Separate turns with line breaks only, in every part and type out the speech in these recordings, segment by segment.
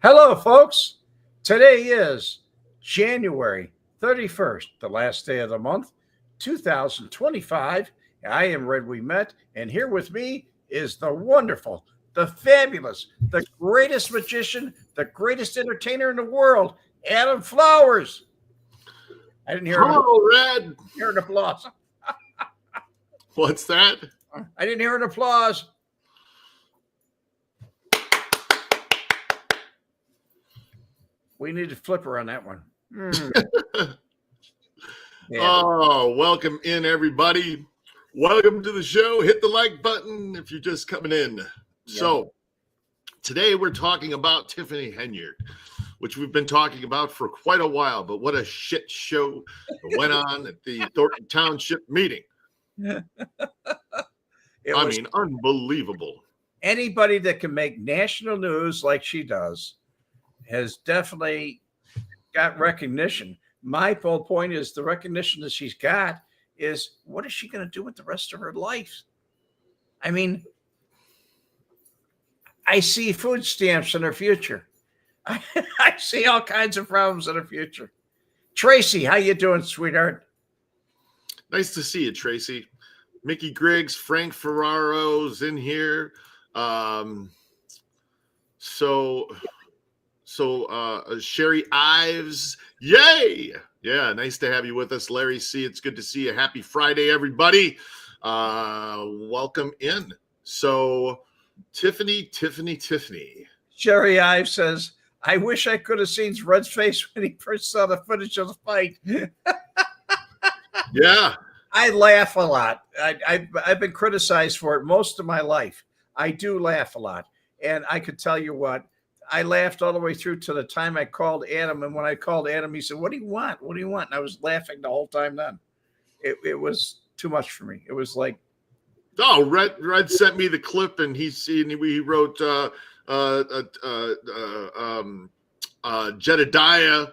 Hello, folks. Today is January 31st, the last day of the month, 2025. I am Wemette, and here with me is the wonderful, the fabulous, the greatest magician, the greatest entertainer in the world, Adam Flowers. I didn't hear
Red.
Hear an applause.
What's that?
I didn't hear an applause. We need a flipper on that one.
Yeah. Oh, welcome in, everybody. Welcome to the show. Hit the like button if you're just coming in. Yeah. So today we're talking about Tiffany Henyard, which we've been talking about for quite a while, but what a shit show went on at the Thorton Township meeting. Unbelievable.
Anybody that can make national news like she does has definitely got recognition. My whole point is the recognition that she's got is what is she going to do with the rest of her life? I mean, I see food stamps in her future. I see all kinds of problems in her future. Tracy, how you doing, sweetheart?
Nice to see you, Tracy. Mickey Griggs, Frank Ferraro's in here. Sherry Ives, yay! Yeah, nice to have you with us, Larry C. It's good to see you. Happy Friday, everybody. Welcome in. So, Tiffany.
Sherry Ives says, I wish I could have seen Red's face when he first saw the footage of the fight.
Yeah.
I laugh a lot. I've been criticized for it most of my life. I do laugh a lot. And I could tell you what, I laughed all the way through to the time I called Adam. And when I called Adam, he said, what do you want? What do you want? And I was laughing the whole time then. It was too much for me. It was like.
Oh, Red sent me the clip and he wrote Jedidiah,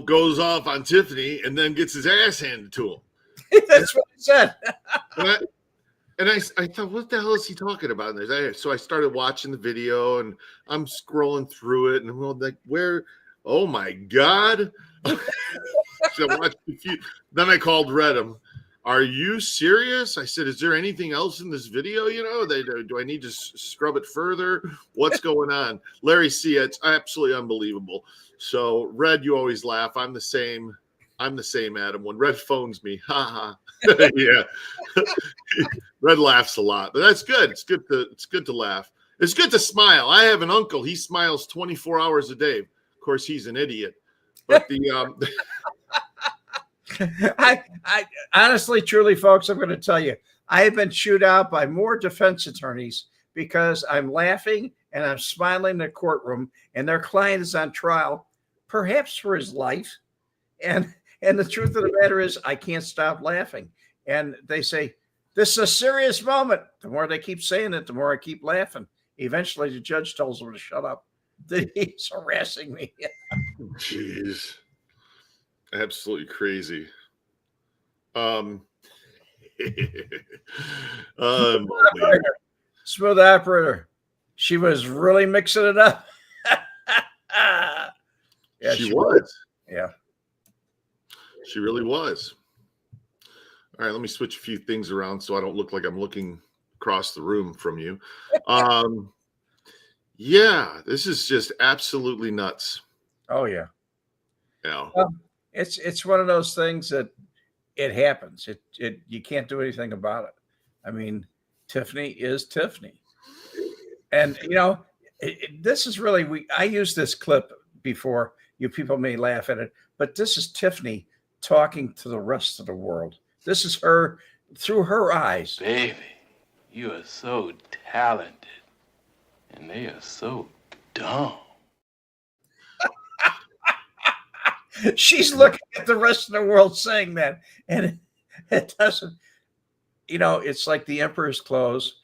goes off on Tiffany and then gets his ass handed to him.
That's what he said.
And I thought, what the hell is he talking about? So I started watching the video and I'm scrolling through it and I'm like, where? Oh my God. So I watched a few. Then I called Red. Are you serious? I said, is there anything else in this video? Do I need to scrub it further? What's going on? Larry C., it's absolutely unbelievable. So Red, you always laugh. I'm the same, Adam. When Red phones me, haha. Yeah. Red laughs a lot, but that's good. It's good to laugh. It's good to smile. I have an uncle. He smiles 24 hours a day. Of course, he's an idiot. But
I honestly, truly, folks, I'm going to tell you, I have been chewed out by more defense attorneys because I'm laughing and I'm smiling in the courtroom and their client is on trial, perhaps for his life. And the truth of the matter is I can't stop laughing. And they say, this is a serious moment. The more they keep saying it, the more I keep laughing. Eventually, the judge tells them to shut up. He's harassing me.
Jeez. Absolutely crazy.
Smooth operator. She was really mixing it up.
Yeah, she was.
Yeah.
She really was. All right, let me switch a few things around so I don't look like I'm looking across the room from you. Yeah, this is just absolutely nuts.
Oh, yeah.
Yeah.
It's one of those things that it happens. It you can't do anything about it. I mean, Tiffany is Tiffany. And, this is really, I used this clip before. You people may laugh at it, but this is Tiffany talking to the rest of the world. This is her through her eyes.
Baby, you are so talented, and they are so dumb.
She's looking at the rest of the world saying that, and it doesn't, it's like the emperor's clothes.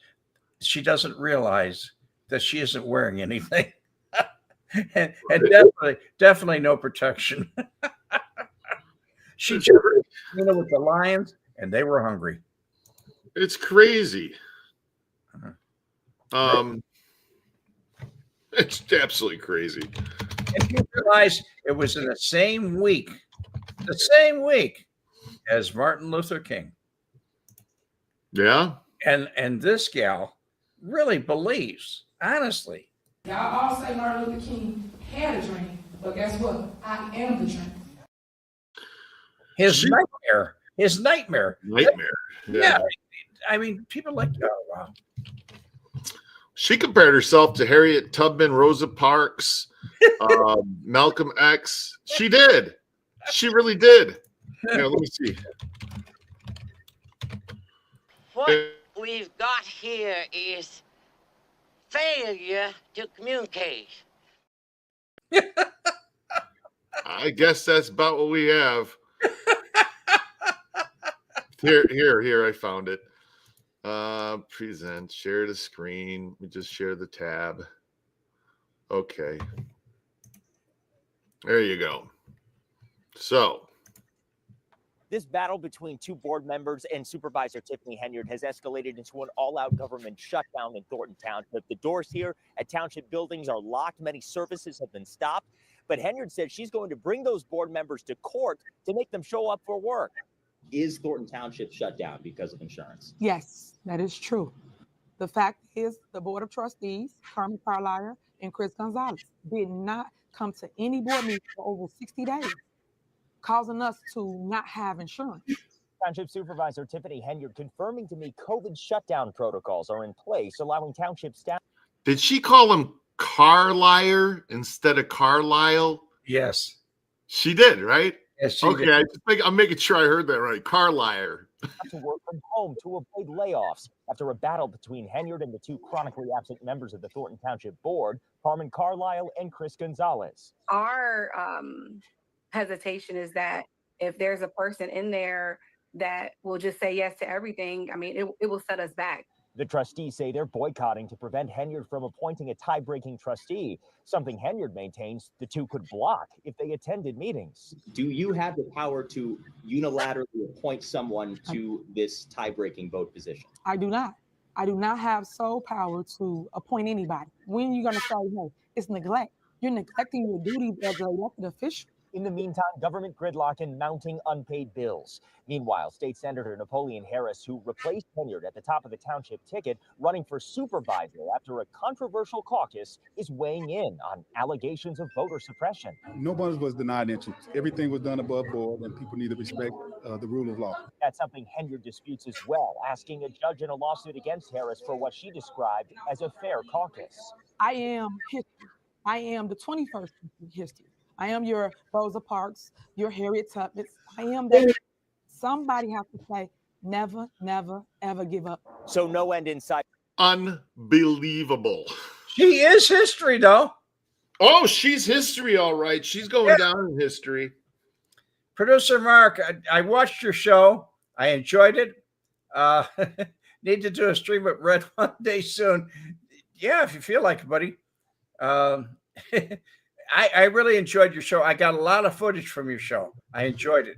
She doesn't realize that she isn't wearing anything, and definitely no protection. She just, with the lions, and they were hungry.
It's crazy. It's absolutely crazy.
And you realize it was in the same week as Martin Luther King.
Yeah.
And this gal really believes, honestly.
Y'all all say Martin Luther King had a dream, but guess what? I am the dream.
His nightmare. Yeah. I mean, people like, oh, wow.
She compared herself to Harriet Tubman, Rosa Parks, Malcolm X. She did. She really did. Yeah, let me see.
What we've got here is failure to communicate.
I guess that's about what we have. Here, I found it. Present, share the screen. We just share the tab. Okay. There you go. So
this battle between two board members and Supervisor Tiffany Henyard has escalated into an all-out government shutdown in Thornton Township. The doors here at township buildings are locked. Many services have been stopped. But Henyard said she's going to bring those board members to court to make them show up for work. Is Thornton Township shut down because of insurance?
Yes, that is true. The fact is, the Board of Trustees, Carmen Carlisle and Chris Gonzalez, did not come to any board meeting for over 60 days, causing us to not have insurance.
Township Supervisor Tiffany Henyard confirming to me COVID shutdown protocols are in place, allowing township staff.
did she call him Carlisle instead of Carlisle?
Yes.
She did, right?
Yes, she
Okay,
did.
I'm making sure I heard that right. Carlisle.
To work from home to avoid layoffs after a battle between Henyard and the two chronically absent members of the Thornton Township Board, Carmen Carlisle and Chris Gonzalez.
Our hesitation is that if there's a person in there that will just say yes to everything, I mean, it will set us back.
The trustees say they're boycotting to prevent Henyard from appointing a tie-breaking trustee, something Henyard maintains the two could block if they attended meetings. Do you have the power to unilaterally appoint someone to this tie-breaking vote position?
I do not. I do not have sole power to appoint anybody. When are you going to say no? It's neglect. You're neglecting your duties as an elected official.
In the meantime, government gridlock and mounting unpaid bills. Meanwhile, State Senator Napoleon Harris, who replaced Henyard at the top of the township ticket, running for supervisor after a controversial caucus, is weighing in on allegations of voter suppression.
Nobody was denied entrance. Everything was done above board, and people need to respect the rule of law.
That's something Henyard disputes as well, asking a judge in a lawsuit against Harris for what she described as a fair caucus.
I am history. I am the 21st century history. I am your Rosa Parks, your Harriet Tubman. I am that. Somebody has to say, never, never, ever give up.
So no end in sight.
Unbelievable.
She is history, though.
Oh, she's history, all right. She's going down in history.
Producer Mark, I watched your show. I enjoyed it. Need to do a stream with Red one day soon. Yeah, if you feel like it, buddy. I really enjoyed your show. I got a lot of footage from your show. I enjoyed it.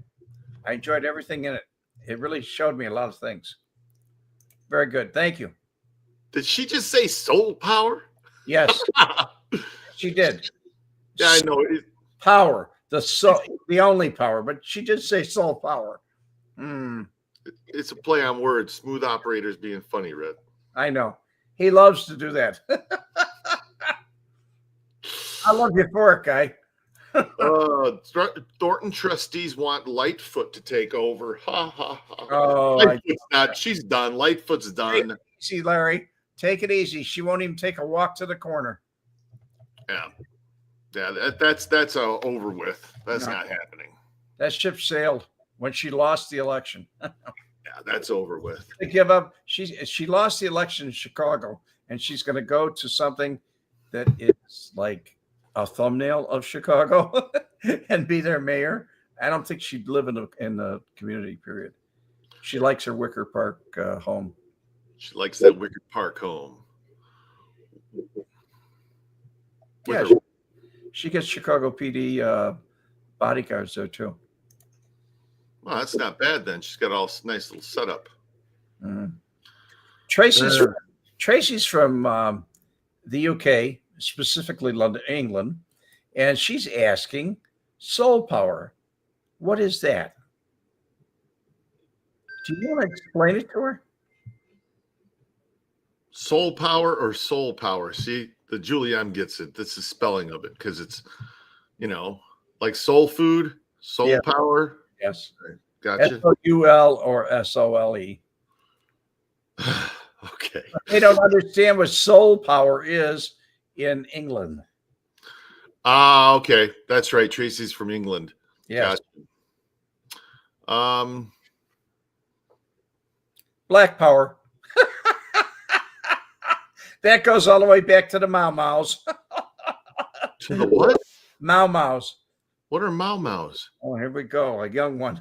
I enjoyed everything in it. It really showed me a lot of things. Very good. Thank you.
Did she just say soul power?
Yes, she did.
Yeah, I know.
Power, the only power, but she did say soul power.
It's a play on words. Smooth operators being funny, Red.
I know. He loves to do that. I love your fork, guy.
Thornton trustees want Lightfoot to take over. Ha ha ha.
Oh,
Lightfoot's not. She's done. Lightfoot's done.
See, Larry, take it easy. She won't even take a walk to the corner.
Yeah. That's over with. That's not happening.
That ship sailed when she lost the election.
Yeah, that's over with.
To give up. She lost the election in Chicago, and she's going to go to something that is like a thumbnail of Chicago and be their mayor. I don't think she'd live in the community, period. She likes her Wicker Park home.
She likes that Wicker Park home.
Yeah, she gets Chicago PD bodyguards there too.
Well, that's not bad then. She's got all nice little setup.
Tracy's from the UK. specifically London, England, and she's asking soul power. What is that? Do you want to explain it to her?
Soul power or soul power? See, the Julianne gets it. This is spelling of it because it's, like soul food, soul power.
Yes.
Gotcha.
SOUL or SOLE.
Okay.
They don't understand what soul power is in England.
Okay. That's right. Tracy's from England.
Yes.
Gotcha.
Black power. That goes all the way back to the Mau Maus.
To the what?
Mau Maus.
What are Mau Maus?
Oh, here we go. A young one.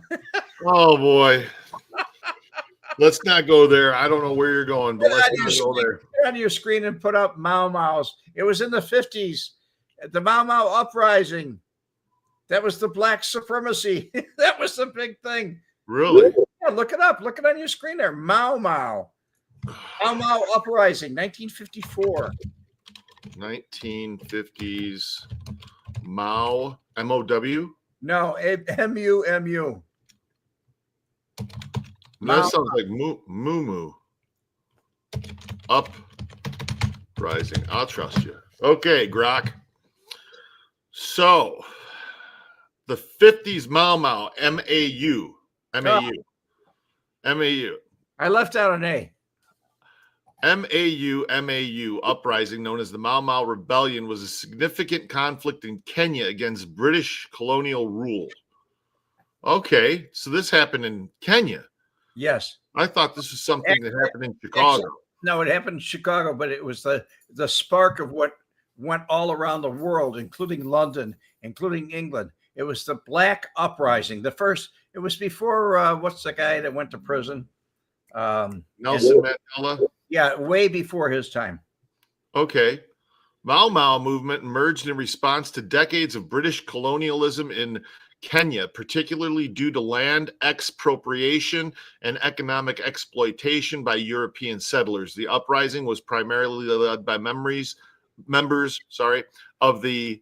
Oh, boy. Let's not go there. I don't know where you're going, but let's not go there.
Get on your screen and put up Mau Maus. It was in the 50s. The Mau Mau uprising. That was the black supremacy. That was the big thing.
Really?
Yeah, look it up. Look it on your screen there. Mau Mau. Mau Mau uprising, 1954.
1950s. Mao. M-O-W?
No, M-U-M-U.
That sounds like moo. Uprising. I'll trust you. Okay, Grok. So, the 50s Mau Mau, M-A-U. M-A-U.
I left out an A.
M-A-U uprising, known as the Mau Mau Rebellion, was a significant conflict in Kenya against British colonial rule. Okay, so this happened in Kenya.
Yes.
I thought this was something that happened in Chicago.
No, it happened in Chicago, but it was the spark of what went all around the world, including London, including England. It was the Black Uprising. It was before, what's the guy that went to prison?
Nelson Mandela?
Yeah, way before his time.
Okay. Mau Mau movement emerged in response to decades of British colonialism in Kenya, particularly due to land expropriation and economic exploitation by European settlers. The uprising was primarily led by members of the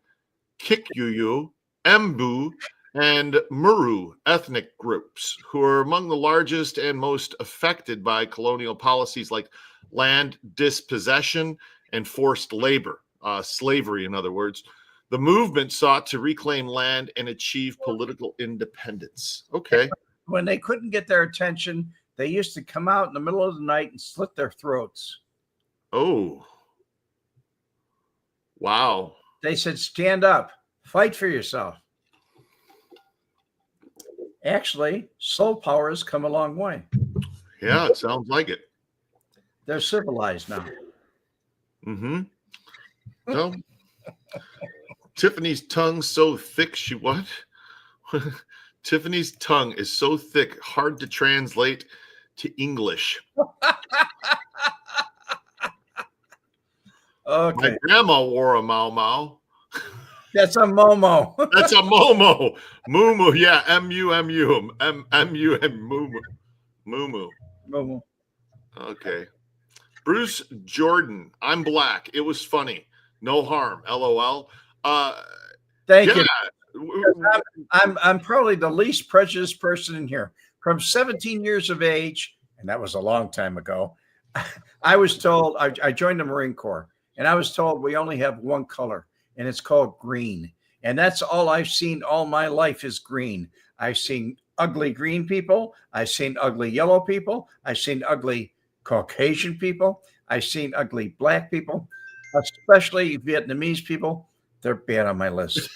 Kikuyu, Embu, and Muru ethnic groups, who are among the largest and most affected by colonial policies like land dispossession and forced labor, slavery, in other words. The movement sought to reclaim land and achieve political independence. Okay.
When they couldn't get their attention, they used to come out in the middle of the night and slit their throats.
Oh. Wow.
They said, stand up, fight for yourself. Actually, soul power has come a long way.
Yeah, it sounds like it.
They're civilized now.
Mm-hmm. So, Tiffany's tongue so thick what? Tiffany's tongue is so thick, hard to translate to English.
Okay.
My grandma wore a Mau Mau.
That's a Momo.
That's a Momo. Moo, yeah, M-U-M-U. M-U-M, Moo.
Momo.
Okay. Bruce Jordan, I'm black. It was funny. No harm. LOL.
Thank you. I'm probably the least prejudiced person in here. From 17 years of age, and that was a long time ago, I was told, I joined the Marine Corps, and I was told we only have one color, and it's called green. And that's all I've seen all my life is green. I've seen ugly green people. I've seen ugly yellow people. I've seen ugly Caucasian people. I've seen ugly black people, especially Vietnamese people. They're bad on my list.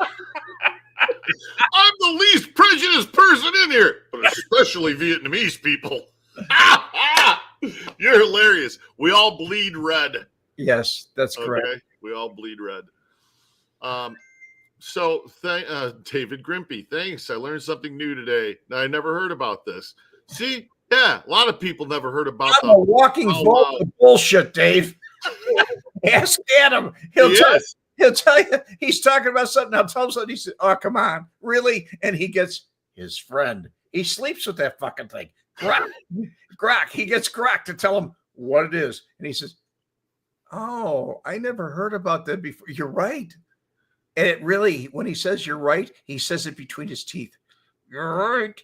I'm the least prejudiced person in here, but especially Vietnamese people. You're hilarious. We all bleed red.
Yes, that's correct.
Okay? We all bleed red. So, David Grimpy, thanks. I learned something new today. I never heard about this. See? Yeah, a lot of people never heard about
I'm a walking vault of bullshit, Dave. Ask Adam. He'll tell you he's talking about something. I'll tell him something. He said, oh, come on. Really? And he gets his friend. He sleeps with that fucking thing. Grok. He gets Grok to tell him what it is. And he says, Oh, I never heard about that before. You're right. And it really, when he says you're right, he says it between his teeth. You're right.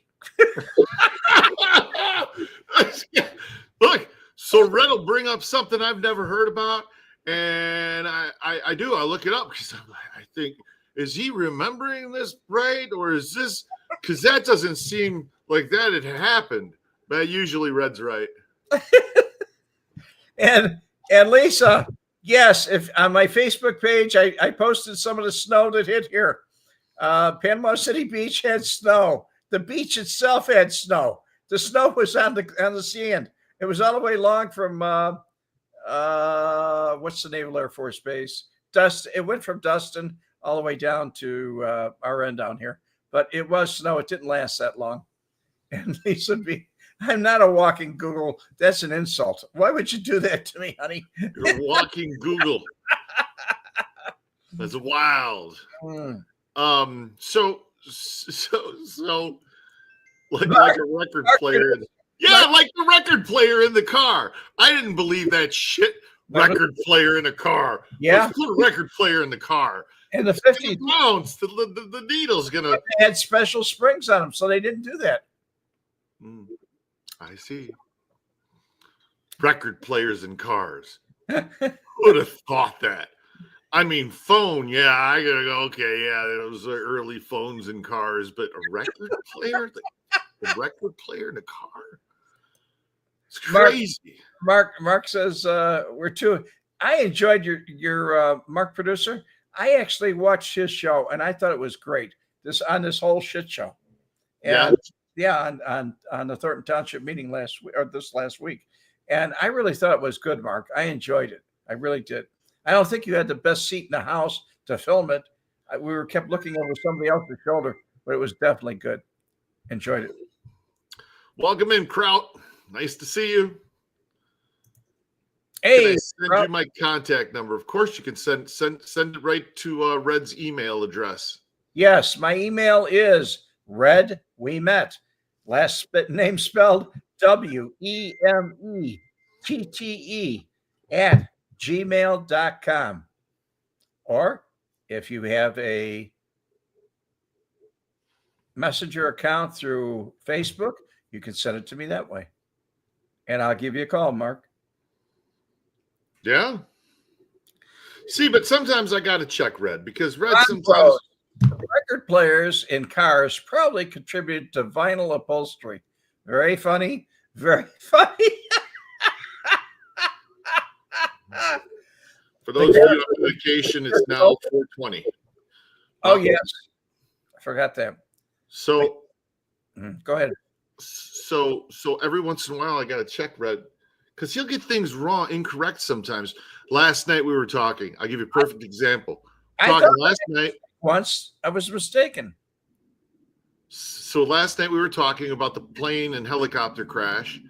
Look, so Red will bring up something I've never heard about, and I do. I look it up because I think, is he remembering this right, or is this, because that doesn't seem like that had happened. But usually Red's right.
And Lisa, yes, if on my Facebook page, I posted some of the snow that hit here. Panama City Beach had snow. The beach itself had snow. The snow was on the sand. It was all the way along from what's the Naval Air Force Base? It went from Dustin all the way down to our end down here. But it was snow. It didn't last that long. And Lisa B, I'm not a walking Google. That's an insult. Why would you do that to me, honey?
You're a walking Google. That's wild. So like a record player. Yeah, like the record player in the car. I didn't believe that shit. Record player in a car.
Yeah.
Let's put a record player in the car.
In the 50s,
pounds, the needle's gonna.
They had special springs on them, so they didn't do that.
I see. Record players in cars. Who would have thought that? I mean, phone, yeah, I gotta go, okay, yeah, those are early phones in cars, but a record player? A record player in a car? It's crazy.
Mark says we're too. I enjoyed your Mark producer. I actually watched his show and I thought it was great. This whole shit show. And on the Thornton Township meeting this last week. And I really thought it was good, Mark. I enjoyed it. I really did. I don't think you had the best seat in the house to film it. We were kept looking over somebody else's shoulder, but it was definitely good. Enjoyed it.
Welcome in, Kraut. Nice to see you.
Hey,
can I send you my contact number? Of course, you can send it right to Red's email address.
Yes, my email is Wemette. Last name spelled WEMETTE @gmail.com. Or if you have a messenger account through Facebook, you can send it to me that way. And I'll give you a call, Mark.
Yeah. See, but sometimes I got to check Red because Red sometimes.
Record players in cars probably contributed to vinyl upholstery. Very funny. Very funny.
For those of you on vacation, it's now 4:20.
Oh, yes. I forgot that.
So
go ahead.
So every once in a while, I got to check Red because he'll get things wrong, incorrect sometimes. Last night we were talking. I'll give you a perfect example. Last night.
Once I was mistaken.
So last night we were talking about the plane and helicopter crash.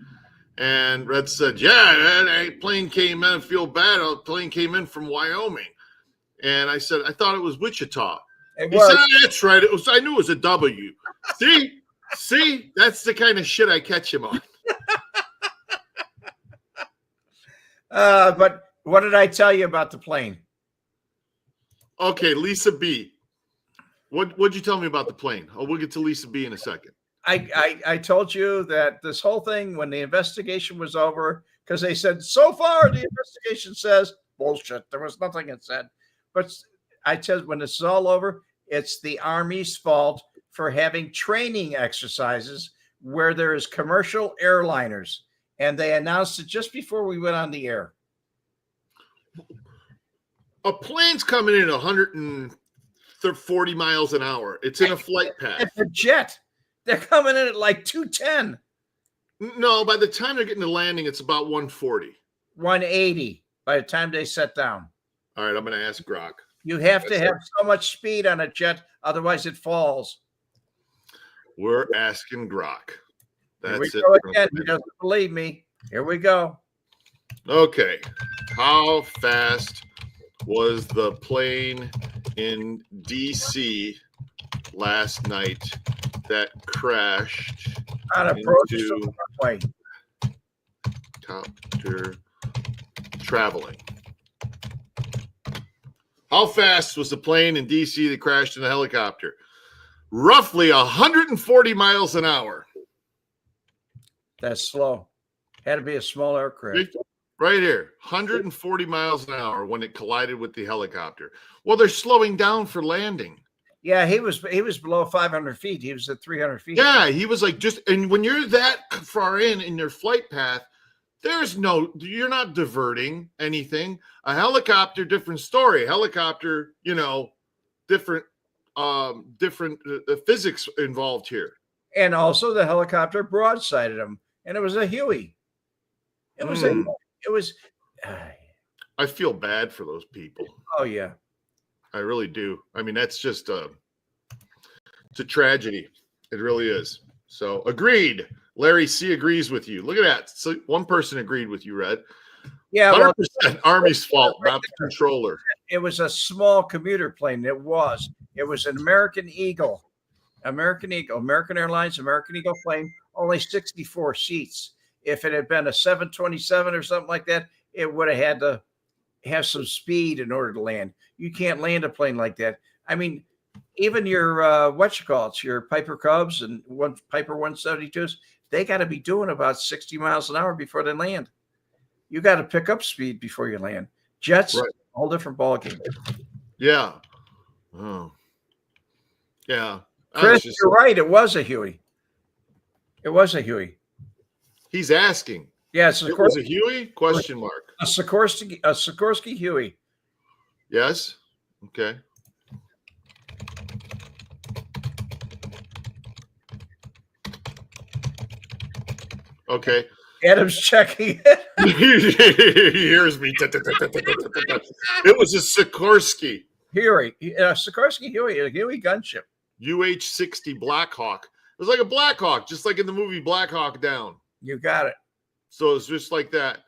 And Red said, yeah, that plane came in. I feel bad. A plane came in from Wyoming. And I said, I thought it was Wichita. He said, that's right. I knew it was a W. See, that's the kind of shit I catch him on.
But what did I tell you about the plane?
Okay, Lisa B. What'd you tell me about the plane? Oh, we'll get to Lisa B in a second.
I told you that this whole thing, when the investigation was over, because they said, so far the investigation says, bullshit. There was nothing it said. But I said, when this is all over, it's the Army's fault for having training exercises where there is commercial airliners. And they announced it just before we went on the air.
A plane's coming in 140 miles an hour. It's in a flight path.
It's a jet. They're coming in at like 210.
No, by the time they're getting to landing, it's about 140.
180 by the time they set down.
All right, I'm going to ask Grok.
You have to have so much speed on a jet, otherwise it falls.
We're asking Grok. That's it.
Again. He doesn't believe me. Here we go.
Okay. How fast was the plane in D.C. last night that crashed into helicopter traveling? How fast was the plane in D.C. that crashed in the helicopter? Roughly 140 miles an hour.
That's slow. Had to be a small aircraft.
Right here, 140 miles an hour when it collided with the helicopter. Well, they're slowing down for landing.
Yeah, he was below 500 feet. He was at 300 feet.
Yeah, he was like and when you're that far in your flight path, you're not diverting anything. A helicopter, different story. Helicopter, different physics involved here.
And also the helicopter broadsided him, and it was a Huey.
I feel bad for those people.
Oh yeah.
I really do. I mean, that's just it's a tragedy. It really is. So agreed. Larry C agrees with you. Look at that. So one person agreed with you, Red.
Yeah.
100% Army's fault, not the controller.
It was a small commuter plane. It was an American Eagle, American Airlines, American Eagle plane, only 64 seats. If it had been a 727 or something like that, it would have had to have some speed in order to land. You can't land a plane like that. I mean, even your your Piper Cubs and Piper 172s, they got to be doing about 60 miles an hour before they land. You got to pick up speed before you land. Jets, right. Whole different ballgame.
Yeah. Oh. Yeah.
Chris, you're right. It was a Huey.
He's asking.
Yes,
it was a Huey? Question mark.
A Sikorsky Huey.
Yes. Okay. Okay.
Adam's checking it.
He hears me. It was a Sikorsky.
Huey. Sikorsky Huey, a Huey gunship.
UH-60 Blackhawk. It was like a Blackhawk, just like in the movie Black Hawk Down.
You got it.
So it's just like that.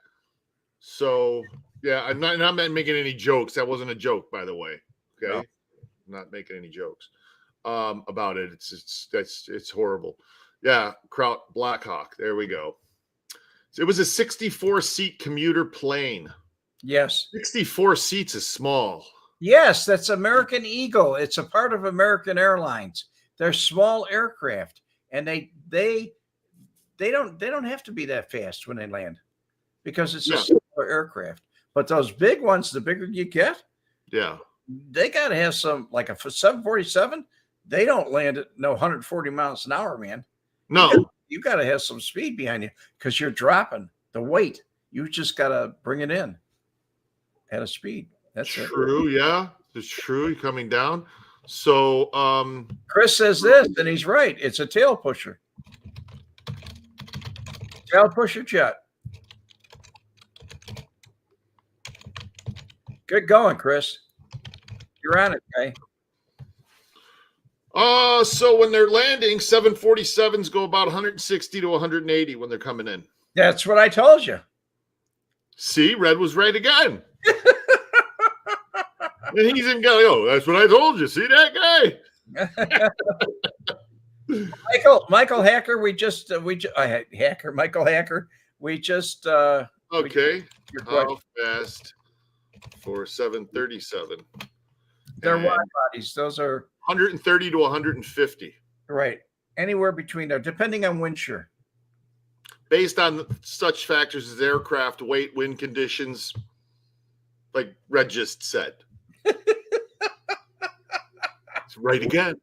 So yeah, I'm not making any jokes. That wasn't a joke, by the way. Okay, no. I'm not making any jokes about it. It's horrible. Yeah, Kraut Blackhawk. There we go. So it was a 64-seat commuter plane.
Yes,
64 seats is small.
Yes, that's American Eagle. It's a part of American Airlines. They're small aircraft, and they don't have to be that fast when they land because it's a smaller aircraft. But those big ones, the bigger you get, they got to have some, like a 747. They don't land at 140 miles an hour, man.
No,
you got to have some speed behind you because you're dropping the weight. You just got to bring it in at a speed. That's
true. Yeah, it's true. You're coming down. So
Chris says this, and he's right. It's a tail pusher. Tail pusher jet. Good going, Chris. You're on it, guy.
So when they're landing, 747s go about 160 to 180 when they're coming in.
That's what I told you.
See, Red was right again. And he's even going, oh, that's what I told you. See that guy?
Michael Hacker, Michael Hacker.
Okay. How fast for 737?
They're wide bodies. Those are
130 to 150.
Right. Anywhere between there, depending on wind shear.
Based on such factors as aircraft weight, wind conditions, like Red just said. It's right again.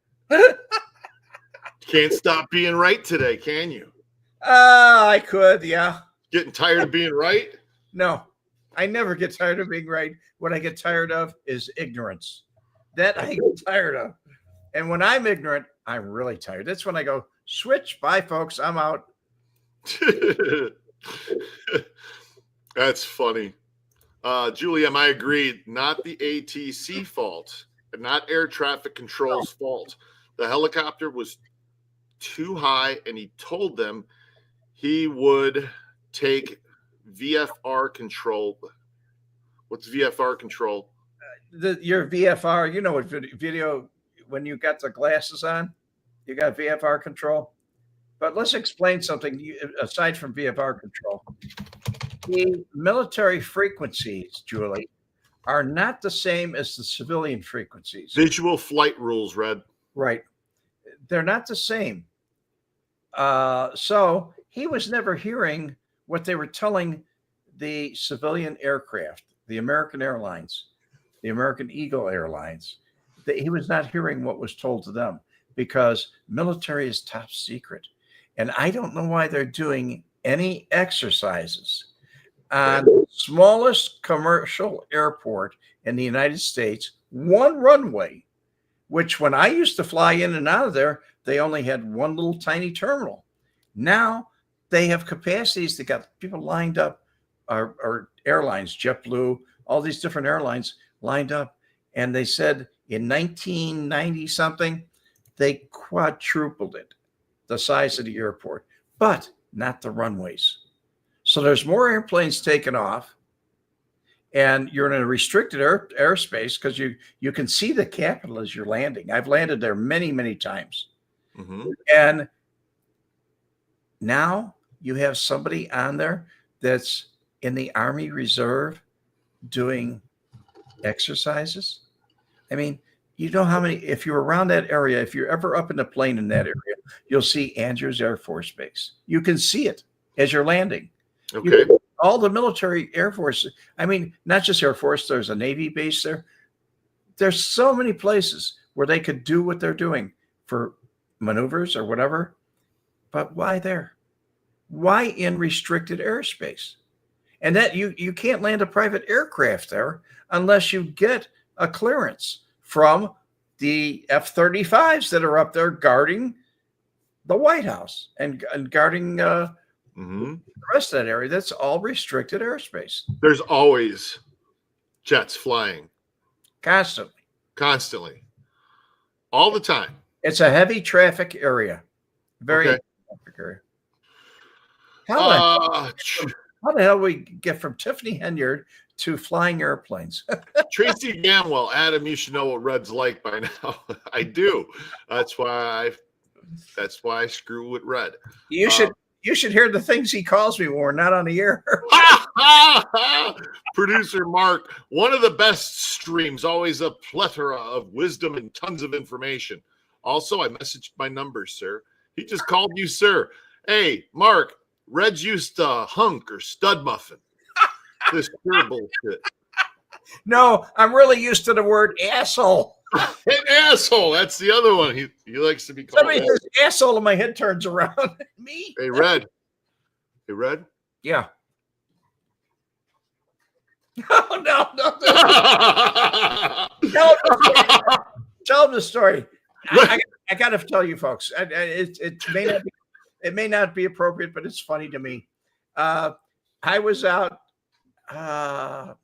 Can't stop being right today, can you?
I could, yeah.
Getting tired of being right?
No, I never get tired of being right. What I get tired of is ignorance. That I get tired of. And when I'm ignorant, I'm really tired. That's when I go, switch. Bye, folks. I'm out.
That's funny. Julie, I agreed. Not the ATC fault, not air traffic control's fault. The helicopter was too high, and he told them he would take VFR control. What's VFR control?
Your VFR, you know what video, when you got the glasses on, you got VFR control. But let's explain something aside from VFR control. The military frequencies, Julie, are not the same as the civilian frequencies.
Visual flight rules, Red.
Right. They're not the same. So he was never hearing what they were telling the civilian aircraft, the American Airlines, the American Eagle Airlines. He was not hearing what was told to them because military is top secret. And I don't know why they're doing any exercises on the smallest commercial airport in the United States, one runway, which when I used to fly in and out of there, they only had one little tiny terminal. Now they have capacities. They got people lined up, or airlines, JetBlue, all these different airlines lined up. And they said in 1990 something, they quadrupled it, the size of the airport, but not the runways. So there's more airplanes taking off, and you're in a restricted airspace because you can see the Capitol as you're landing. I've landed there many, many times.
Mm-hmm.
And now you have somebody on there that's in the Army Reserve doing exercises. I mean, you know how many, if you're around that area, if you're ever up in a plane in that area, you'll see Andrews Air Force Base. You can see it as you're landing.
Okay.
All the military Air Force, I mean, not just Air Force, there's a Navy base there. There's so many places where they could do what they're doing for maneuvers or whatever. But why there? Why in restricted airspace? And that you can't land a private aircraft there unless you get a clearance from the F-35s that are up there guarding the White House and guarding the rest of that area. That's all restricted airspace.
There's always jets flying.
Constantly.
All the time.
It's a heavy traffic area. Very heavy traffic area. How the hell we get from Tiffany Henyard to flying airplanes?
Tracy Gamwell, Adam, you should know what Red's like by now. I do. That's why I screw with Red.
You should hear the things he calls me when we're not on the air.
Producer Mark, one of the best streams, always a plethora of wisdom and tons of information. Also, I messaged my number, sir. He just called you, sir. Hey, Mark, Red's used to hunk or stud muffin. This pure bullshit.
No, I'm really used to the word asshole.
An asshole. That's the other one. He likes to be called.
Somebody says asshole and my head turns around. Me?
Hey, Red. Hey, Red?
Yeah. Oh, no. Tell him the story. I got to tell you, folks. It may not be appropriate, but it's funny to me. I was out on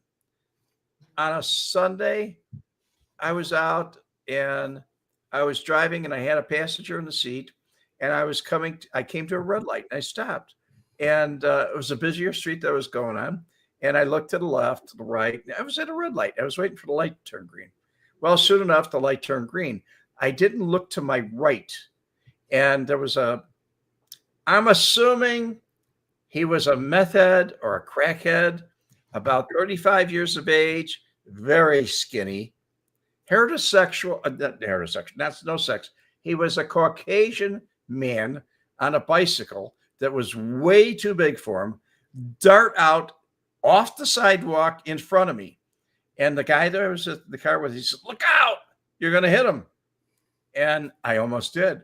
a Sunday. I was out and I was driving and I had a passenger in the seat and I came to a red light and I stopped and it was a busier street that was going on. And I looked to the left, to the right. I was at a red light. I was waiting for the light to turn green. Well, soon enough, the light turned green. I didn't look to my right. And there was I'm assuming he was a meth head or a crackhead, about 35 years of age, very skinny, heterosexual, that's no sex. He was a Caucasian man on a bicycle that was way too big for him, dart out off the sidewalk in front of me. And the guy there was at the car with, he said, "Look out, you're going to hit him." And I almost did,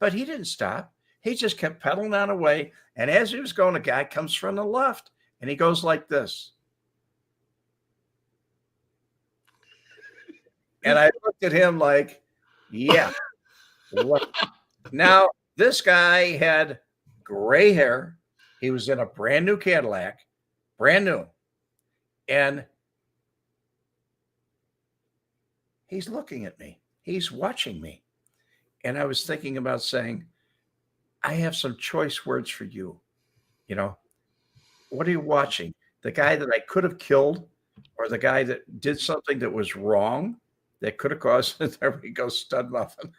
but he didn't stop. He just kept pedaling on away. And as he was going, a guy comes from the left and he goes like this. And I looked at him like, yeah. What? Now, this guy had gray hair. He was in a brand new Cadillac, brand new. And he's looking at me. He's watching me. And I was thinking about saying, I have some choice words for you. You know, what are you watching? The guy that I could have killed or the guy that did something that was wrong that could have caused, there we go, stud muffin.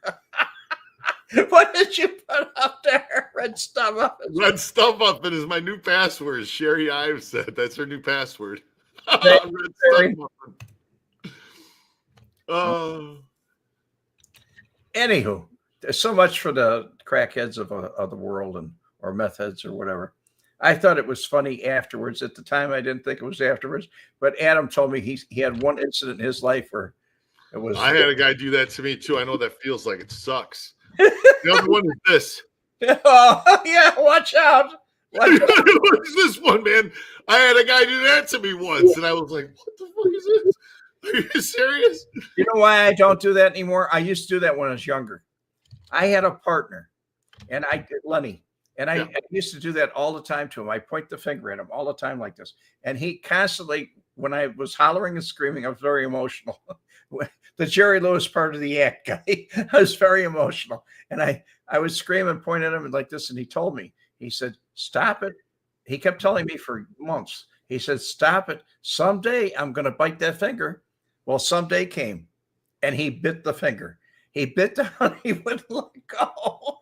What did you put up there? Red stud muffin.
Red stud muffin is my new password. Sherry Ives said that's her new password. Red stud muffin.
Anywho, there's so much for the crackheads of the world or meth heads or whatever. I thought it was funny afterwards. At the time, I didn't think it was afterwards. But Adam told me he had one incident in his life where it was.
I had a guy do that to me too. I know what that feels like. It sucks. The other one is this.
Oh, yeah, watch out.
What's this one, man? I had a guy do that to me once, and I was like, what the fuck is this? Are you serious?
You know why I don't do that anymore? I used to do that when I was younger. I had a partner, and Lenny, and I used to do that all the time to him. I point the finger at him all the time like this. And he constantly, when I was hollering and screaming, I was very emotional. The Jerry Lewis part of the act guy, I was very emotional. And I would scream and point at him like this, and he told me, he said, stop it. He kept telling me for months. He said, stop it. Someday I'm going to bite that finger. Well, someday came, and he bit the finger. He bit down, he wouldn't let go.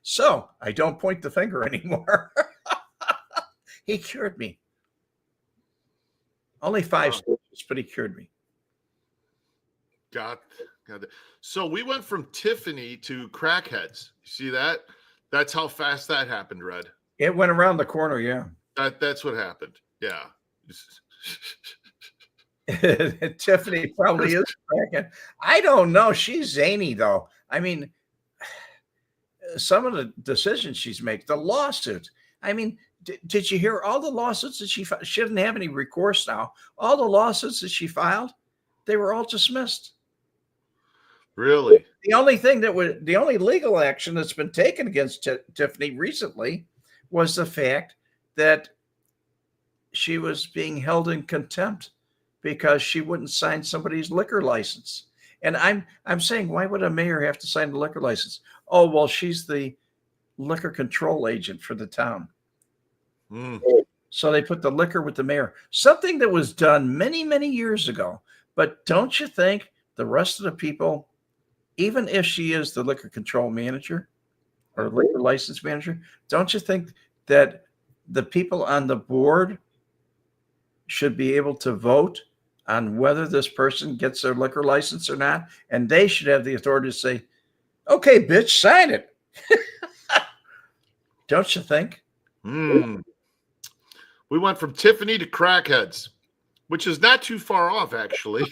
So I don't point the finger anymore. He cured me. Only 5 stitches, but he cured me.
Got it. So we went from Tiffany to crackheads. You see that? That's how fast that happened, Red.
It went around the corner, yeah.
That's what happened. Yeah.
Tiffany probably is crackhead. I don't know. She's zany, though. I mean, some of the decisions she's making, the lawsuit. I mean, did you hear all the lawsuits that she filed? She didn't have any recourse now. All the lawsuits that she filed, they were all dismissed.
Really?
The only legal action that's been taken against Tiffany recently was the fact that she was being held in contempt because she wouldn't sign somebody's liquor license. And I'm saying, why would a mayor have to sign the liquor license? Oh, well, she's the liquor control agent for the town. So they put the liquor with the mayor, something that was done many, many years ago. But don't you think the rest of the people, even if she is the liquor control manager or liquor license manager, don't you think that the people on the board should be able to vote on whether this person gets their liquor license or not? And they should have the authority to say, okay, bitch, sign it. Don't you think?
We went from Tiffany Crackheads, which is not too far off, actually.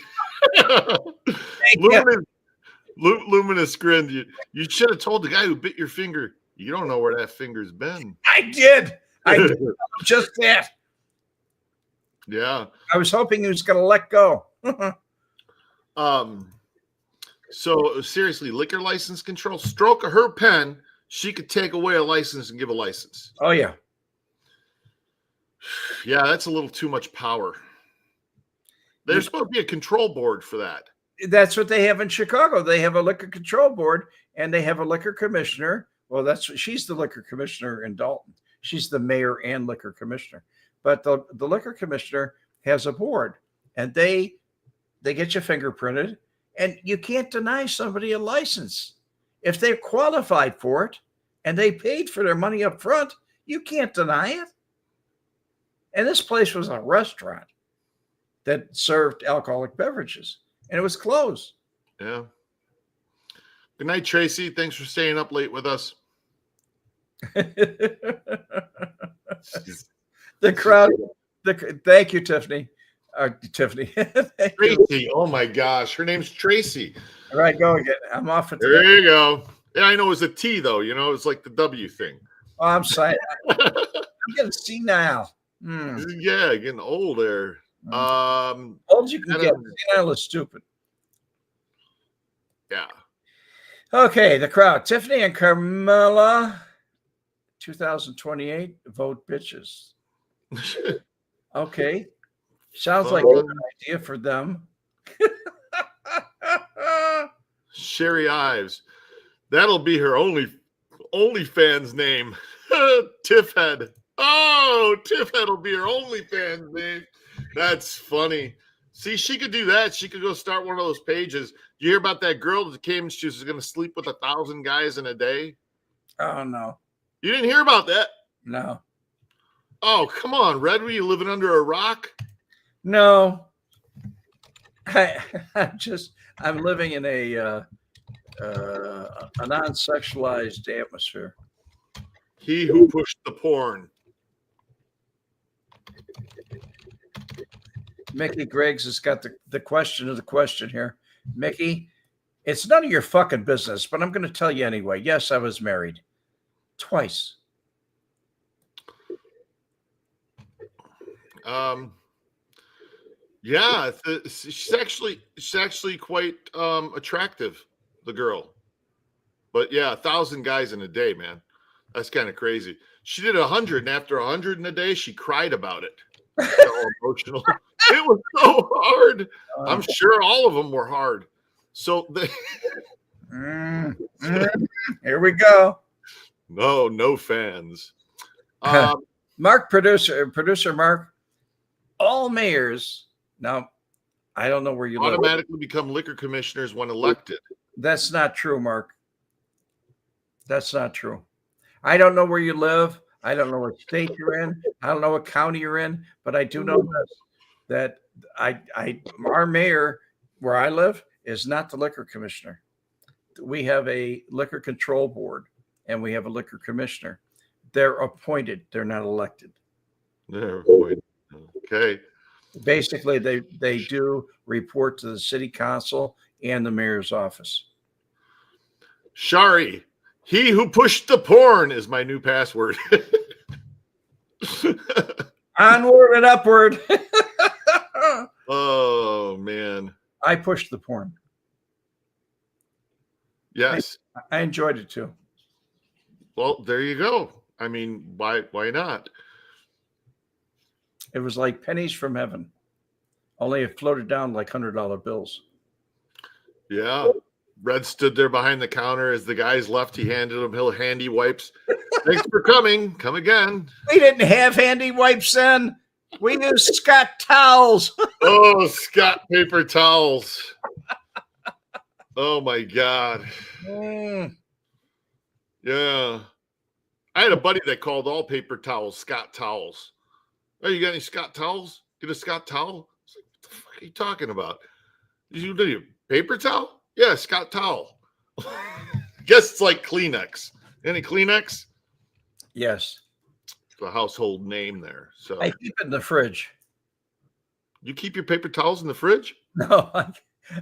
Luminous grinned. You should have told the guy who bit your finger, you don't know where that finger's been.
I did. I did just that.
Yeah.
I was hoping he was going to let go.
So seriously, liquor license control, stroke of her pen, she could take away a license and give a license.
Oh, yeah.
Yeah, that's a little too much power. There's supposed to be a control board for that.
That's what they have in Chicago. They have a liquor control board and they have a liquor commissioner. Well, she's the liquor commissioner in Dalton. She's the mayor and liquor commissioner. But the liquor commissioner has a board, and they get you fingerprinted, and you can't deny somebody a license. If they're qualified for it and they paid for their money up front, you can't deny it. And this place was a restaurant that served alcoholic beverages, and it was closed.
Yeah. Good night, Tracy. Thanks for staying up late with us.
The crowd. Thank you, Tiffany. Tiffany.
Tracy. Oh my gosh, her name's Tracy.
All right, go again. I'm off.
There you go. Yeah, I know it's a T though. You know, it's like the W thing.
Oh, I'm sorry. I'm getting senile.
Yeah, getting old there.
Old you can get. Senile is stupid.
Yeah.
Okay, the crowd. Tiffany and Carmela, 2028, vote bitches. Okay. Sounds like a good idea for them.
Sherry Ives. That'll be her OnlyFans name. Tiffhead. Oh, Tiffhead will be her OnlyFans name. That's funny. See, she could do that. She could go start one of those pages. You hear about that girl that came and she was going to sleep with 1,000 guys in a day?
Oh, no.
You didn't hear about that?
No.
Oh, come on, Red. Were you living under a rock?
No. I'm living in a non-sexualized atmosphere.
He who pushed the porn.
Mickey Griggs has got the question of the question here. Mickey, it's none of your fucking business, but I'm going to tell you anyway. Yes, I was married twice.
Yeah, she's actually quite attractive, the girl. But yeah, 1,000 guys in a day, man. That's kind of crazy. She did 100, and after 100 in a day, she cried about it. So emotional. It was so hard. I'm sure all of them were hard. So
here we go.
No fans.
Mark, producer Mark, all mayors now. I don't know where you
automatically become liquor commissioners when elected.
That's not true, Mark. That's not true. I don't know where you live. I don't know what state you're in. I don't know what county you're in, but I do know this, that our mayor where I live is not the liquor commissioner. We have a liquor control board and we have a liquor commissioner. They're appointed. They're not elected.
They're appointed. Okay.
Basically, they do report to the city council and the mayor's office.
Shari, he who pushed the porn is my new password.
Onward and upward.
Oh, man.
I pushed the porn.
Yes.
I enjoyed it too.
Well, there you go. I mean, why not?
It was like pennies from heaven. Only it floated down like $100 bills.
Yeah. Red stood there behind the counter as the guys left. He handed him handy wipes. Thanks for coming. Come again.
We didn't have handy wipes then. We used Scott towels.
Oh, Scott paper towels. Oh, my God. Yeah. I had a buddy that called all paper towels Scott towels. Oh, you got any Scott towels? Get a Scott towel? I was like, what the fuck are you talking about? You do your paper towel? Yeah, Scott towel. Guess it's like Kleenex. Any Kleenex?
Yes.
It's a household name there. So
I keep it in the fridge.
You keep your paper towels in the fridge?
No,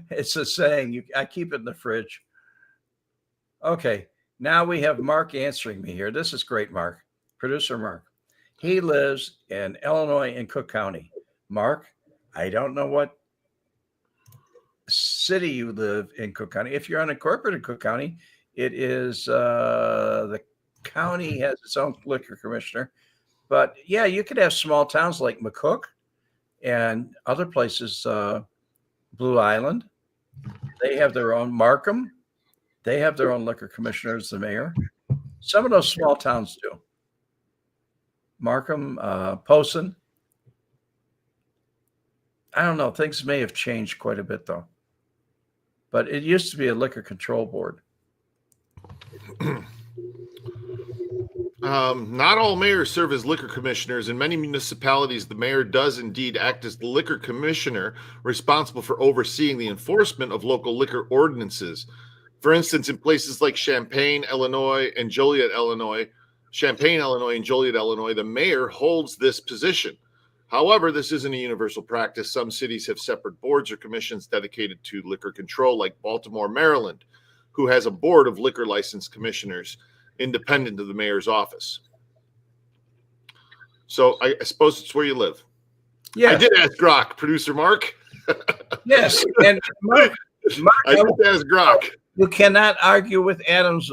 it's a saying. I keep it in the fridge. Okay. Now we have Mark answering me here. This is great, Mark. Producer Mark. He lives in Illinois in Cook County. Mark, I don't know what city you live in Cook County. If you're unincorporated in Cook County, it is the county has its own liquor commissioner. But yeah, you could have small towns like McCook and other places, Blue Island. They have their own. Markham. They have their own liquor commissioner as the mayor. Some of those small towns do. Markham, Posen. I don't know. Things may have changed quite a bit, though. But it used to be a liquor control board.
Not all mayors serve as liquor commissioners. In many municipalities, the mayor does indeed act as the liquor commissioner, responsible for overseeing the enforcement of local liquor ordinances. For instance, in places like Champaign, Illinois, and Joliet, Illinois, the mayor holds this position. However, this isn't a universal practice. Some cities have separate boards or commissions dedicated to liquor control, like Baltimore, Maryland, who has a board of liquor license commissioners independent of the mayor's office. So I suppose it's where you live. Yeah, I did ask Grok, producer Mark.
Yes, and Mark
I did ask Grok.
You cannot argue with Adam's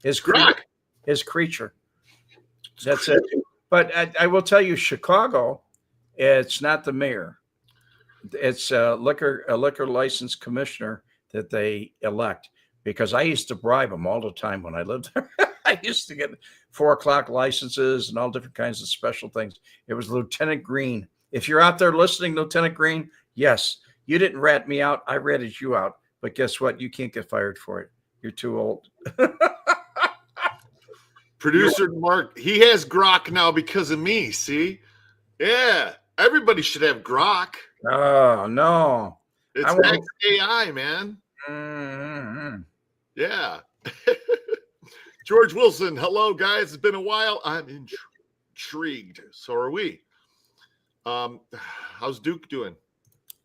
his creature. That's it. But I will tell you, Chicago, it's not the mayor. It's a liquor license commissioner that they elect, because I used to bribe them all the time when I lived there. I used to get 4:00 licenses and all different kinds of special things. It was Lieutenant Green. If you're out there listening, Lieutenant Green, yes, you didn't rat me out. I ratted you out. But guess what? You can't get fired for it. You're too old.
Producer Mark, he has Grok now because of me. See? Yeah. Everybody should have Grok.
Oh no.
It's
I want-
next AI, man.
Mm-hmm.
Yeah. George Wilson, hello guys. It's been a while. I'm intrigued. So are we. How's Duke doing?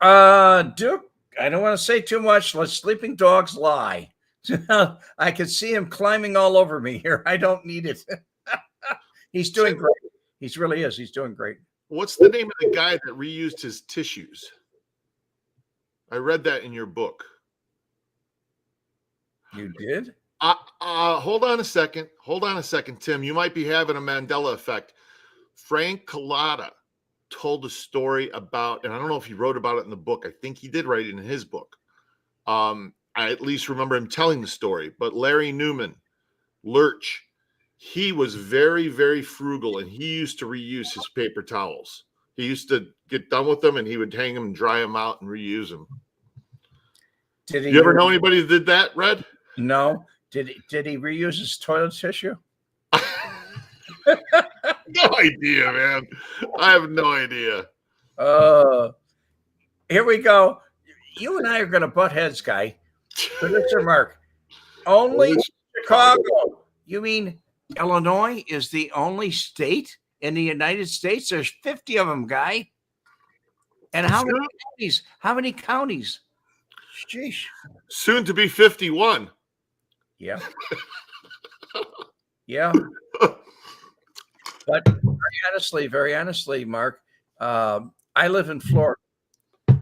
Duke, I don't want to say too much. Let sleeping dogs lie. I can see him climbing all over me here. I don't need it. He's doing great. He really is. He's doing great.
What's the name of the guy that reused his tissues? I read that in your book.
You did?
Hold on a second. Hold on a second, Tim. You might be having a Mandela effect. Frank Collada told a story about, and I don't know if he wrote about it in the book. I think he did write it in his book. I at least remember him telling the story. But Larry Newman, Lurch, he was very, very frugal, and he used to reuse his paper towels. He used to get done with them, and he would hang them, dry them out, and reuse them.
Did he?
You ever know anybody that did that, Red?
No. Did he reuse his toilet tissue?
No idea, man. I have no idea.
Here we go. You and I are going to butt heads, guy. Producer Mark. Only Chicago. You mean Illinois is the only state in the United States? There's 50 of them, guy. And how many counties? How many counties? Sheesh.
Soon to be 51.
Yeah. Yeah. But very honestly, Mark, I live in Florida. And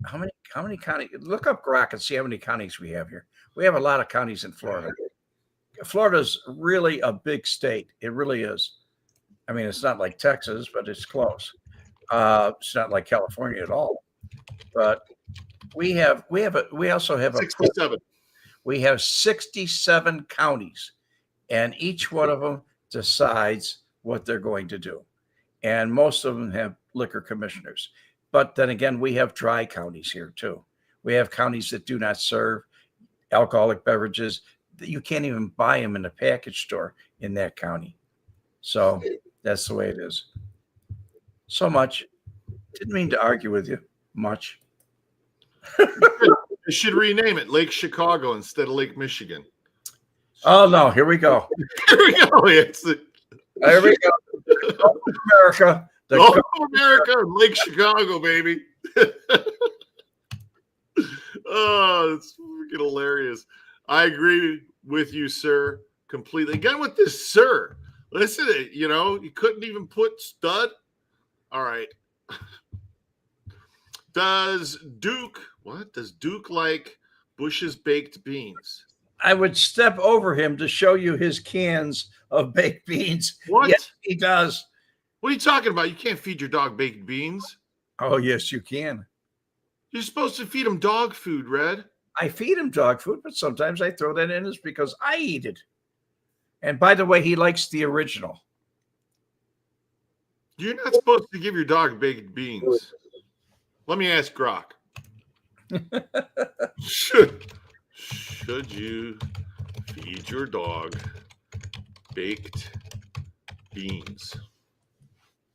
how many counties? Look up Grok and see how many counties we have here. We have a lot of counties in Florida. Florida's really a big state. It really is. I mean, it's not like Texas, but it's close. It's not like California at all. But we also have
67.
We have 67 counties, and each one of them decides what they're going to do. And most of them have liquor commissioners. But then again, we have dry counties here too. We have counties that do not serve alcoholic beverages. You can't even buy them in a package store in that county. So that's the way it is. So much. Didn't mean to argue with you much.
You should rename it Lake Chicago instead of Lake Michigan.
Oh no, here we go.
Here we go.
There we go. America.
America, Lake Chicago, baby. Oh, it's freaking hilarious. I agree with you, sir, completely. Again with this, sir. Listen, you couldn't even put stud. All right. Does Duke like Bush's baked beans?
I would step over him to show you his cans of baked beans.
What?
Yes, he does.
What are you talking about? You can't feed your dog baked beans.
Oh, yes, you can.
You're supposed to feed him dog food, Red.
I feed him dog food, but sometimes I throw that in because I eat it. And by the way, he likes the original.
You're not supposed to give your dog baked beans. Let me ask Grok. Should you feed your dog baked beans?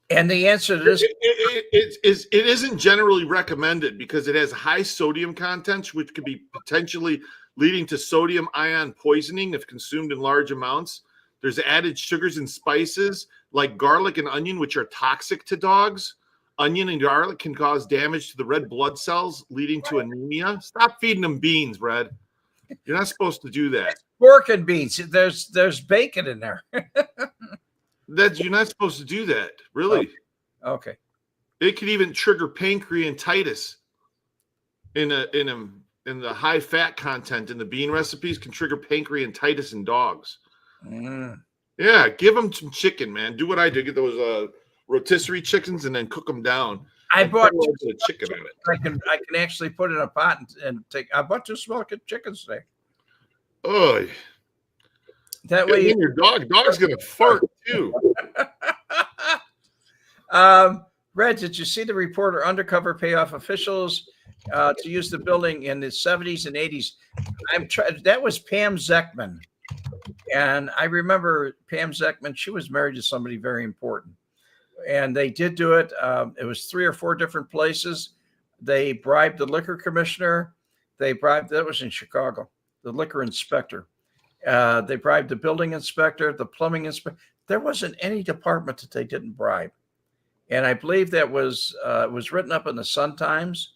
And the answer to this
it isn't generally recommended because it has high sodium content, which could be potentially leading to sodium ion poisoning if consumed in large amounts. There's added sugars and spices like garlic and onion, which are toxic to dogs. Onion and garlic can cause damage to the red blood cells, leading to anemia. Stop feeding them beans, Red. You're not supposed to do that.
pork and beans. There's bacon in there.
You're not supposed to do that, really.
Okay.
It could even trigger pancreatitis in the high fat content in the bean recipes can trigger pancreatitis in dogs. Yeah, give them some chicken, man. Do what I do. Get those rotisserie chickens and then cook them down.
I bought
the chicken in it.
I can actually put it in a pot and take. I bought 2 small chickens today.
Oh,
that way
your dog's gonna fart too.
Red, did you see the reporter undercover payoff officials to use the building in the 70s and 80s? That was Pam Zeckman. And I remember Pam Zeckman, she was married to somebody very important. and they did do it. It was 3 or 4 different places. They bribed the liquor commissioner. That was in Chicago, the liquor inspector. They bribed the building inspector, the plumbing inspector. There wasn't any department that they didn't bribe. And I believe that was written up in the Sun Times.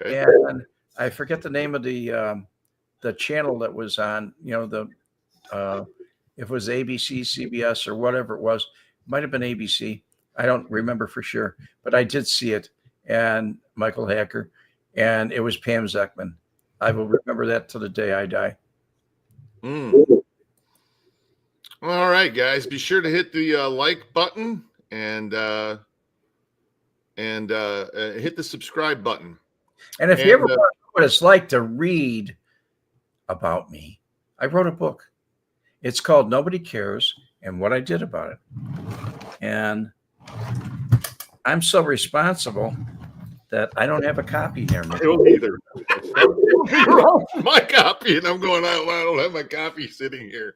Okay.
And I forget the name of the channel that was on, if it was ABC, CBS, or whatever it was. It might have been ABC. I don't remember for sure, but I did see it. And Michael Hacker, and it was Pam Zeckman. I will remember that till the day I die.
All right, guys, be sure to hit the like button and hit the subscribe button.
And if you ever want to know what it's like to read about me, I wrote a book. It's called Nobody Cares and What I Did About It. And I'm so responsible that I don't have a copy here.
I don't either. My copy, and I'm going, I don't have my copy sitting here.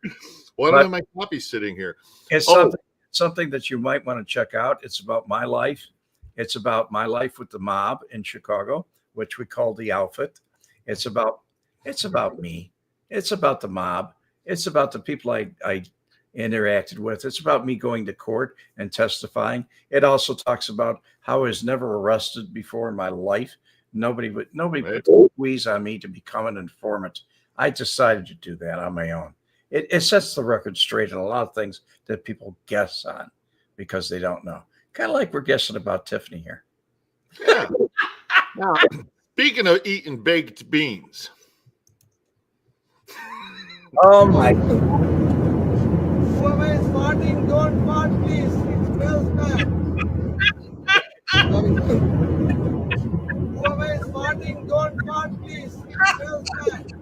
Why don't I have my copy sitting here?
It's something that you might want to check out. It's about my life. It's about my life with the mob in Chicago, which we call the Outfit. It's about me. It's about the mob. It's about the people I interacted with. It's about me going to court and testifying. It also talks about how I was never arrested before in my life. Nobody put the squeeze on me to become an informant. I decided to do that on my own. It sets the record straight on a lot of things that people guess on because they don't know. Kind of like we're guessing about Tiffany here.
Yeah. Now, speaking of eating baked beans.
Oh my.
Whoever is farting, don't fart, please. It smells bad. Whoever is farting, don't fart, please. It smells bad.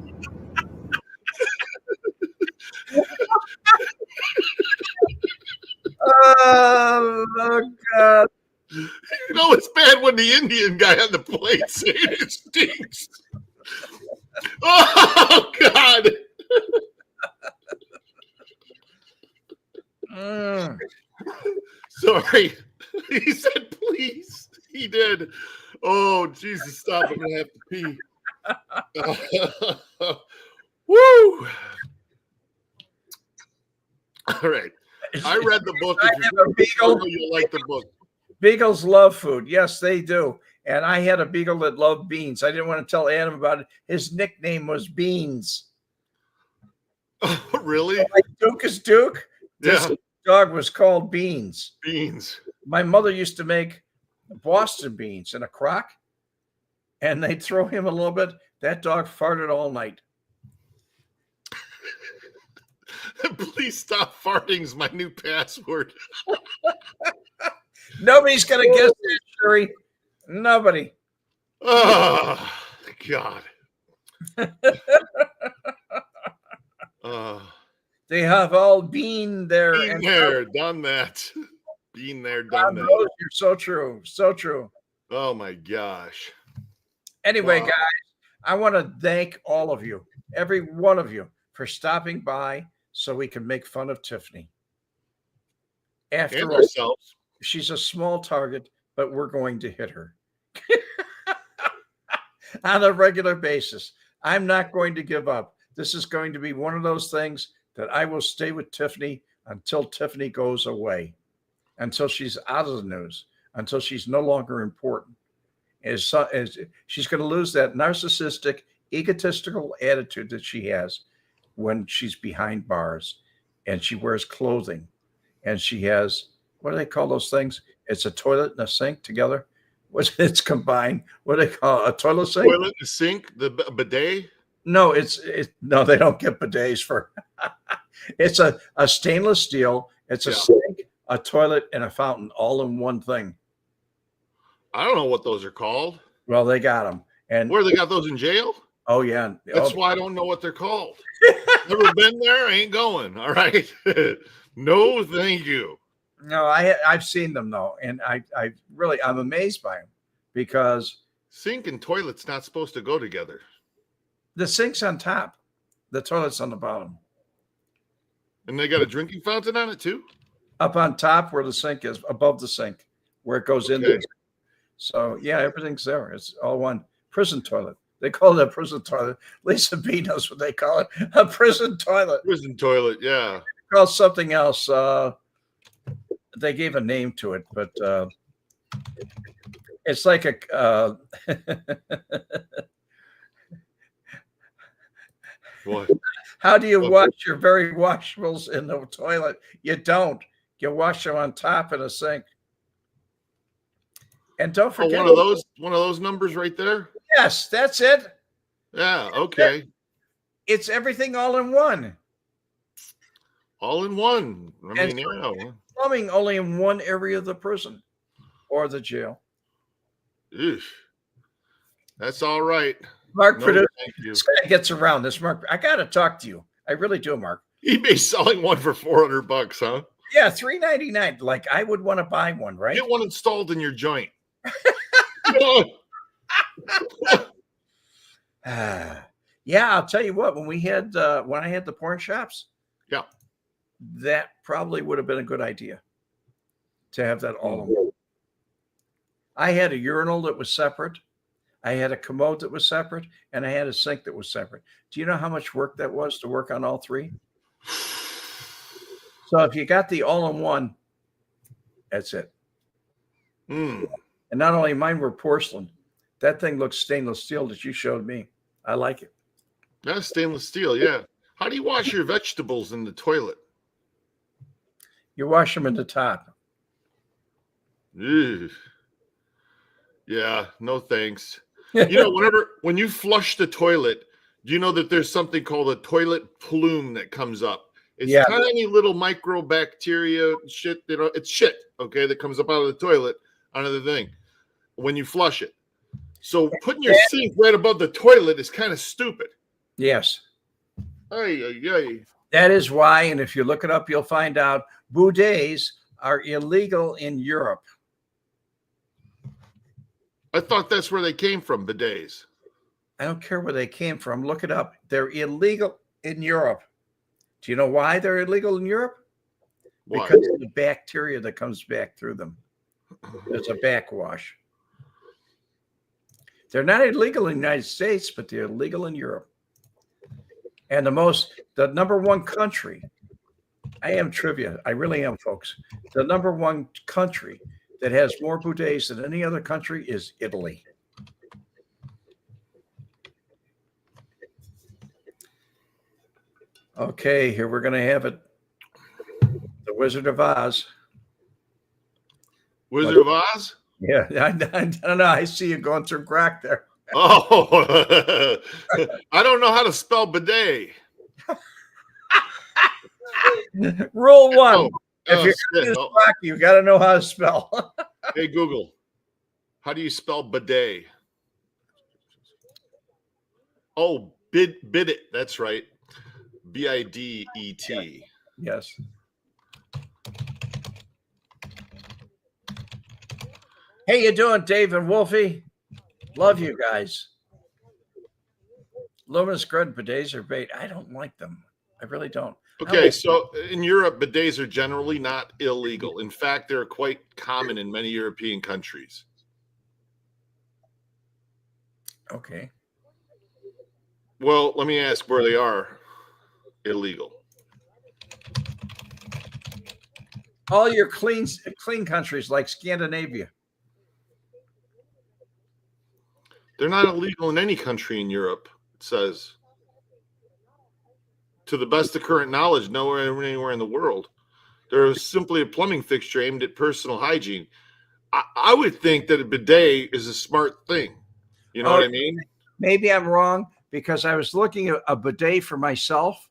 Oh God.
You know, it's bad when the Indian guy on the plate saying it stinks. Oh, God. Sorry. He said, please. He did. Oh, Jesus, stop. I'm going to have to pee. Woo. All right. I read the book. If you're a beagle, you'll like the book.
Beagles love food. Yes, they do. And I had a beagle that loved beans. I didn't want to tell Adam about it. His nickname was Beans.
Oh, really?
Like Duke is Duke. This
Yeah.
dog was called Beans.
Beans.
My mother used to make Boston beans in a crock, and they'd throw him a little bit. That dog farted all night.
Please stop farting is my new password.
Nobody's going to guess that, Sherry. Nobody.
Oh, God.
They have all been there.
Been there, done that. Been there, done that.
You're so true. So true.
Oh, my gosh.
Anyway,
Wow.
guys, I want to thank all of you, every one of you, for stopping by so we can make fun of Tiffany. After all,
ourselves.
She's a small target, but we're going to hit her on a regular basis. I'm not going to give up. This is going to be one of those things that I will stay with Tiffany until Tiffany goes away, until she's out of the news, until she's no longer important. As she's going to lose that narcissistic, egotistical attitude that she has when she's behind bars and she wears clothing and she has, what do they call those things? It's a toilet and a sink together. It's combined. What do they call it? A toilet sink?
Toilet and sink, the bidet?
No, no, they don't get bidets for. It's a stainless steel. It's a sink, a toilet, and a fountain all in one thing.
I don't know what those are called.
Well, they got them. And
where they got those in jail?
Oh, yeah.
That's why I don't know what they're called. Never been there, ain't going. All right. No, thank you.
No, I've seen them though, and I'm amazed by them because
sink and toilet's not supposed to go together.
The sink's on top, the toilet's on the bottom,
and they got a drinking fountain on it too.
Up on top where the sink is, above the sink, where it goes in.
Okay.
So yeah, everything's there. It's all one prison toilet. They call it a prison toilet. Lisa B knows what they call it, a prison toilet.
Prison toilet, yeah.
Called something else. They gave a name to it, but it's like a.
What?
How do you wash your very washables in the toilet? You don't. You wash them on top in a sink. And don't forget
one of those numbers right there.
Yes, that's it.
Yeah. Okay.
It's everything all in one.
All in one. I
And
mean, yeah.
plumbing only in one area of the prison or the jail.
Eesh. That's all right.
Mark,
No,
producer,
thank you.
this guy gets around this. Mark, I got to talk to you. I really do, Mark.
eBay selling one for $400, huh?
Yeah, $3.99. Like I would want to buy one, right?
Get one installed in your joint.
Yeah, I'll tell you what. When I had the porn shops,
yeah,
that probably would have been a good idea to have that all in one. I had a urinal that was separate. I had a commode that was separate, and I had a sink that was separate. Do you know how much work that was to work on all three? So if you got the all-in-one, that's it.
Mm.
And not only mine were porcelain. That thing looks stainless steel that you showed me. I like it.
That's stainless steel, yeah. How do you wash your vegetables in the toilet?
You wash them in the top.
Ew. Yeah, no thanks. You know, when you flush the toilet, do you know that there's something called a toilet plume that comes up? It's tiny little microbacteria shit. It's shit, okay, that comes up out of the toilet onto the thing when you flush it. So putting your sink right above the toilet is kind of stupid.
Yes.
Ay.
That is why, and if you look it up, you'll find out bidets are illegal in Europe.
I thought that's where they came from, bidets.
I don't care where they came from. Look it up. They're illegal in Europe. Do you know why they're illegal in Europe?
Why?
Because of the bacteria that comes back through them. There's a backwash. They're not illegal in the United States, but they're illegal in Europe. And the number one country, I am trivia. I really am, folks. The number one country that has more bidets than any other country is Italy. Okay, here we're going to have it. The Wizard of Oz.
Wizard of Oz?
Yeah, I don't know. I see you going through crack there.
Oh, I don't know how to spell bidet.
Rule one.
Oh,
if you're going to use crack, you got to know how to spell.
Hey, Google, how do you spell bidet? Oh, bidet. That's right. B-I-D-E-T.
Yes. Hey, you doing, Dave and Wolfie? Love you guys. Luminous Grid bidets are bait. I don't like them. I really don't.
Okay, so in Europe, bidets are generally not illegal. In fact, they're quite common in many European countries.
Okay.
Well, let me ask where they are illegal.
All your clean countries like Scandinavia.
They're not illegal in any country in Europe, it says. To the best of current knowledge, nowhere anywhere in the world. They're simply a plumbing fixture aimed at personal hygiene. I would think that a bidet is a smart thing. You know what I mean?
Maybe I'm wrong because I was looking at a bidet for myself.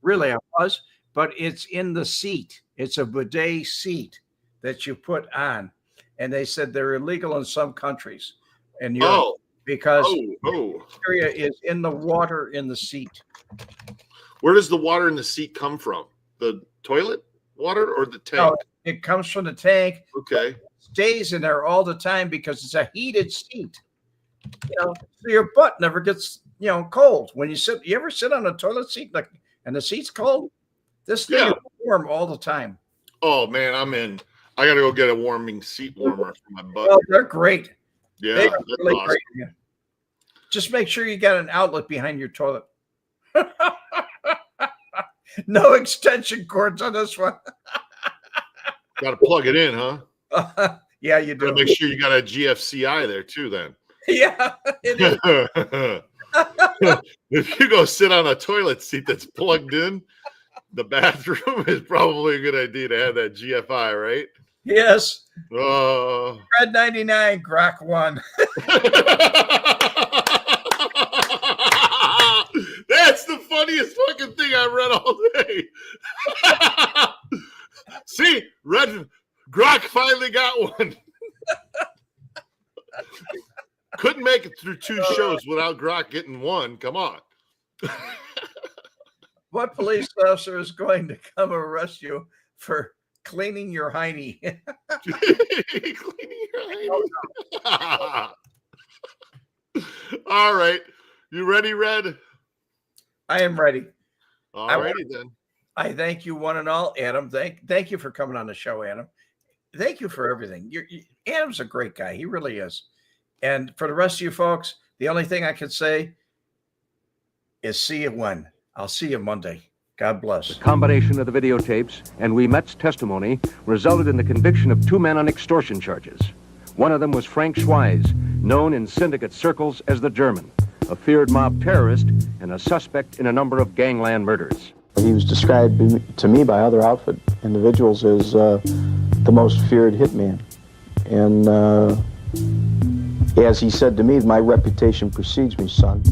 Really, I was, but it's in the seat. It's a bidet seat that you put on. And they said they're illegal in some countries in Europe because bacteria is in the water in the seat.
Where does the water in the seat come from? The toilet water or the tank?
No, it comes from the tank.
Okay.
It stays in there all the time because it's a heated seat. You know, so your butt never gets, cold. When you ever sit on a toilet seat and the seat's cold? This thing is warm all the time.
Oh man, I'm in. I gotta go get a warming seat warmer for my butt.
Oh, they're great.
Yeah,
They are
that's
really
awesome.
great. Yeah. Just make sure you got an outlet behind your toilet. No extension cords on this one.
Got to plug it in, huh?
Yeah, you
Gotta
do.
make sure you got a GFCI there too. Then,
Yeah, it is.
if you go sit on a toilet seat that's plugged in, the bathroom is probably a good idea to have that GFI, right?
Yes.
Oh.
Red 99, Grok 1.
That's the funniest fucking thing I've read all day. See, Red Grok finally got one. Couldn't make it through 2 shows without Grok getting one. Come on.
What police officer is going to come arrest you for cleaning your hiney?
Cleaning your hiney. All right. You ready, Red?
I am ready.
All righty then.
I thank you one and all, Adam. Thank you for coming on the show, Adam. Thank you for everything. Adam's a great guy. He really is. And for the rest of you folks, the only thing I can say is see you when. I'll see you Monday. God bless.
The combination of the videotapes and Wemette's testimony resulted in the conviction of 2 men on extortion charges. One of them was Frank Schweiz, known in syndicate circles as the German, a feared mob terrorist and a suspect in a number of gangland murders.
He was described to me by other outfit individuals as the most feared hitman. And as he said to me, my reputation precedes me, son.